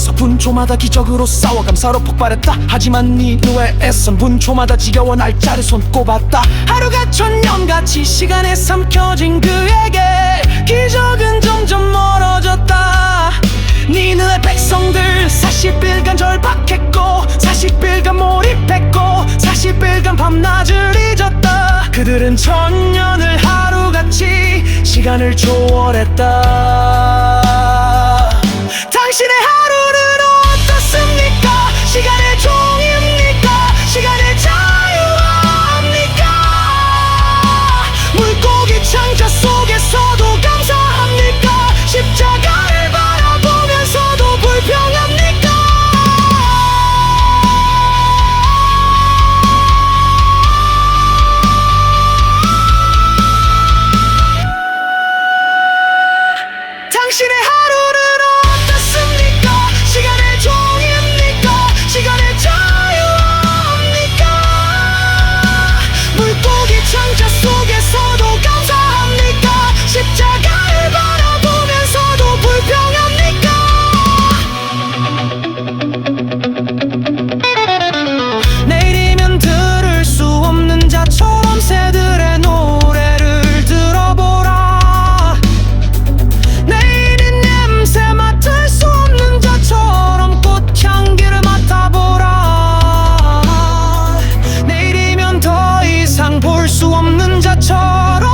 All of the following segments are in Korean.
뱃속에서 분초마다 기적으로 싸워 감사로 폭발했다. 하지만 네 뇌에선 분초마다 지겨워 날짜를 손꼽았다. 하루가 천년같이 시간에 삼켜진 그에게 기적은 점점 멀어졌다. 네 뇌 백성들 40일간 절박했고 40일간 몰입했고 40일간 밤낮을 잊었다. 그들은 천년을 하루같이 시간을 초월했다. 당신의 하루는 어떻습니까? 시간의 종입니까? 시간의 자유합니까? 물고기 창자 속에서도 감사합니까? 십자가를 바라보면서도 불평합니까? 당신의 하루는 어떻습니까? 시간의 종입니까? 시간의 자유합니까? 물고기 창자 속에서도 감사합니까? 십자가를 바라보면서도 불평합니까? 내일이면 들을 수 없는 자처럼 새들의 노래를 들어보라. 내일은 냄새 맡을 수 없는 자처럼 꽃향기를 맡아보라. 내일이면 더 이상 볼 수 없는 자처럼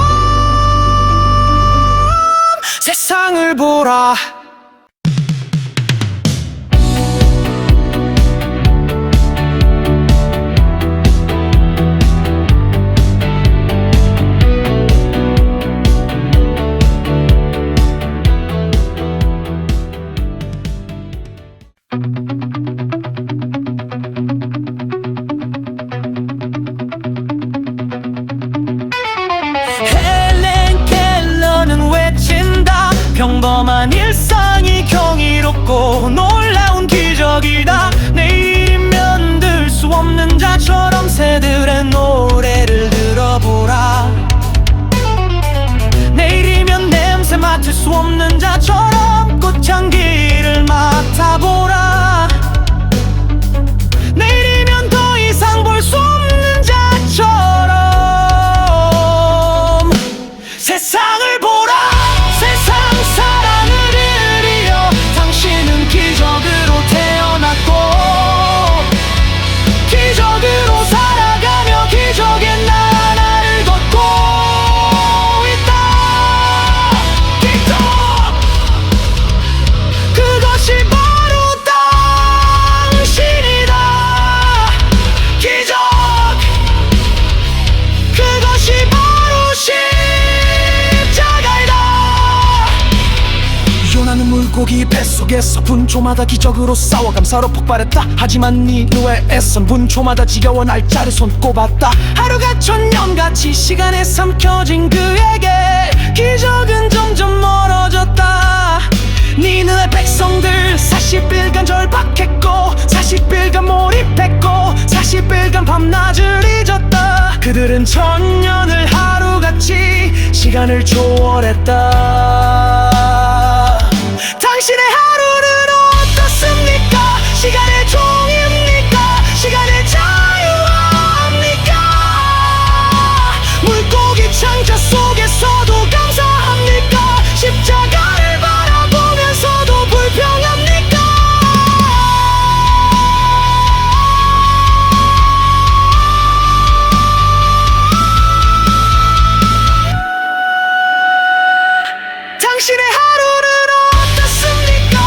세상을 보라. 헬렌 켈러는 외친다. 평범한 일상이 경이롭고 놀라운 기적이다. 내일이면 들 수 없는 자처럼 새들의 노래를 들어보라. 내일이면 냄새 맡을 수 없는 자처럼 꽃향기를 맡아보라. 내일이면 더 이상 볼 수 없는 자처럼 세상을 보라. 세상 사랑을 이어 당신은 기적으로 태어났고 기적으로 살아가며 기적의 나라를 걷고 있다. 기적! 그것이 바로 당신이다. 기적! 그것이 바로 십자가이다. 요나는 물고기 뱃속에서 분초마다 기적으로 싸워 감사로 폭발했다. 하지만 네 뇌에선 분초마다 지겨워 날짜를 손꼽았다. 하루가 천년같이 시간에 삼켜진 그에게 기적은 점점 멀어졌다. 네 뇌 백성들 40일간 절박했고 40일간 몰입했고 40일간 밤낮을 잊었다. 그들은 천년을 하루같이 시간을 초월했다. 당신의 하루는 어떻습니까? 시간의 종입니까? 시간의 자유합니까? 물고기 창자 속에서도 감사합니까? 십자가를 바라보면서도 불평합니까? 당신의 하루는 어떻습니까?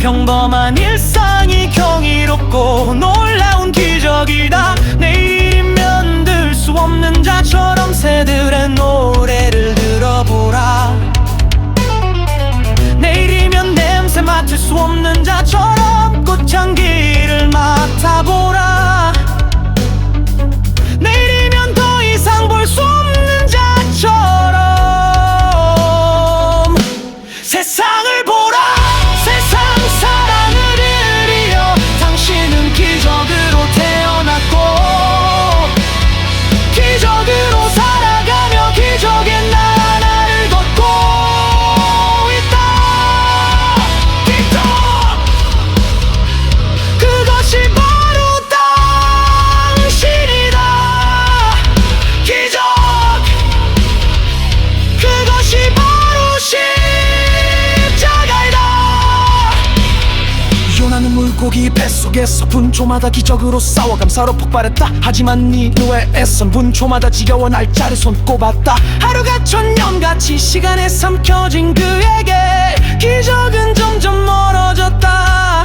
평범한 일상이 경이롭고 놀라운 기적이다. 내일이면 들 수 없는 자처럼 새들의 노래를 들어보라. 내일이면 냄새 맡을 수 없는 자처럼 꽃향기를 맡아보라. 내일이면 더 이상 볼 수 없는 자처럼 세상을 보라. 세상 사랑을 이어 당신은 기적으로 태어났고 기적으로 살아가며 기적의 나라를 걷고 있다. 기적! 그것이 바로 당신이다. 기적! 그것이 바로 십자가이다. 요나는 물고기 뱃속에서 분초마다 기적으로 싸워 감사로 폭발했다. 하지만 니느웨에선 분초마다 지겨워 날짜를 손꼽았다. 하루가 천년같이 시간에 삼켜진 그에게 기적은 점점 멀어졌다.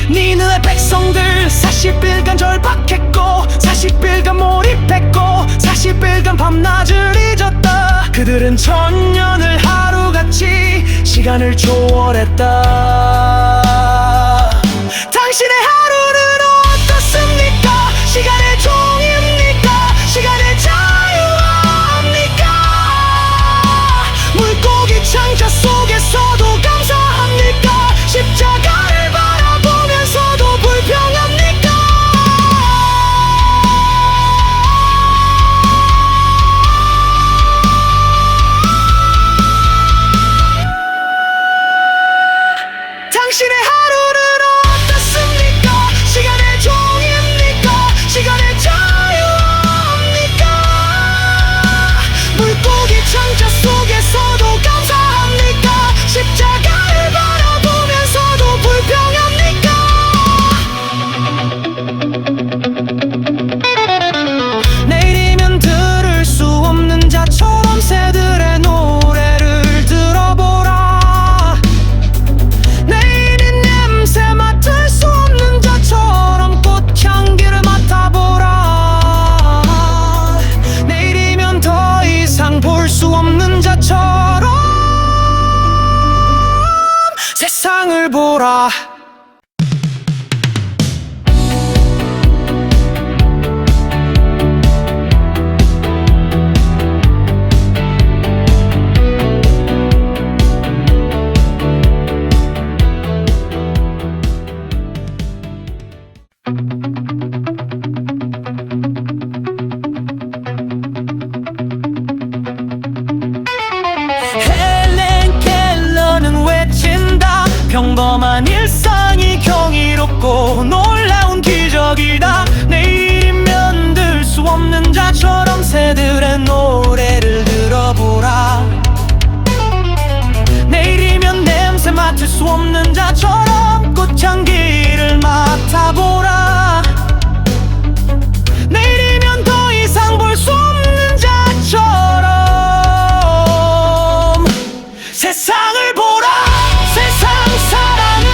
니느웨 백성들 40일간 절박했고 40일간 몰입했고 40일간 밤낮을 잊었다. 그들은 천년을 하루같이 시간을 초월했다. 당신의 하루는 어떻습니까? 시간의 종입니까? 시간의 자유합니까? 물고기 창자 속에서도 감사합니까? 십자가를 바라보면서도 불평합니까? 당신의 하루는 어떻습니까? 시간의 종입니까? 시간의 자유합니까? 물고기 창자 속에서도 감사합니까? 십자가를 바라보면서도 불평합니까? 내일이면 들을 수 없는 자처럼 새들의 노래를 들어보라. 내일은 냄새 맡을 수 없는 자처럼 꽃향기를 맡아보라. 내일이면 더 이상 볼 수 없는 자처럼 세상을 보라. 헬렌 켈러는 외친다. 평범한 일상이 경이롭고 놀라운 기적이다. 내일이면 들 수 없는 자처럼 새들의 노래를 들어보라. 내일이면 냄새 맡을 수 없는 자처럼 꽃향기를 맡아보라. 내일이면 더 이상 볼 수 없는 자처럼 세상을 보라. 세상 사랑을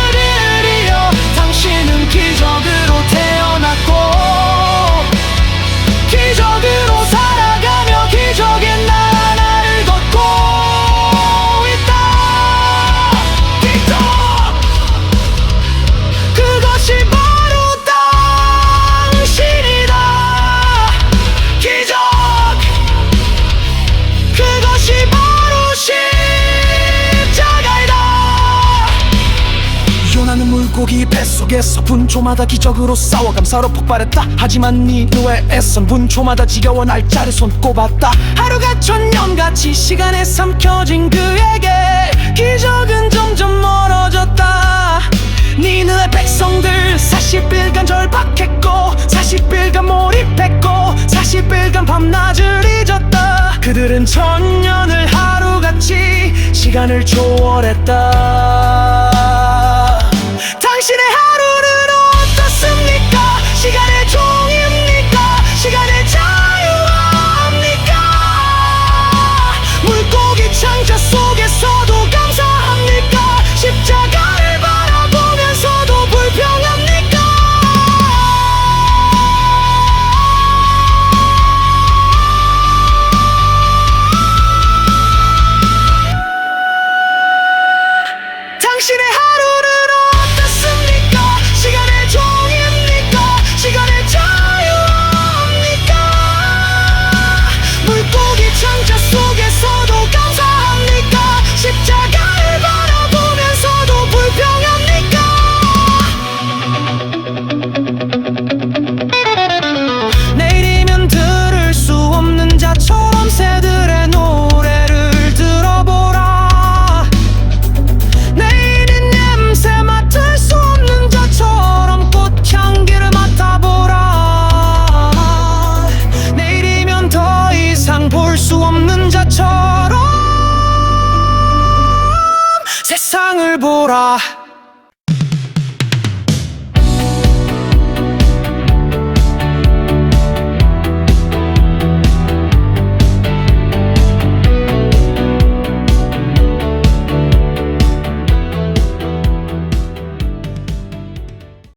이어 당신은 기적으로 태어났고 기적으로 살아가며 기적의 나라를 걷고 있다. 기적! 그것이 바로 당신이다. 기적! 그것이 바로 십자가이다. 요나는 물고기 뱃속에서 분초마다 기적으로 싸워 감사로 폭발했다. 하지만 니느웨에선 분초마다 지겨워 날짜를 손꼽았다. 하루가 천년같이 시간에 삼켜진 그에게 기적은 점점 멀어졌다. 니느웨 백성들 40일간 절박했고 40일간 몰입했고 40일간 밤낮을 잊었다. 그들은 천년을 하루같이 시간을 초월했다.